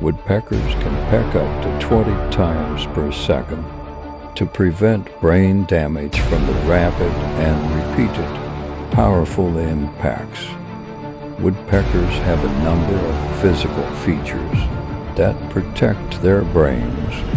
Woodpeckers can peck up to 20 times per second to prevent brain damage from the rapid and repeated, powerful impacts. Woodpeckers have a number of physical features that protect their brains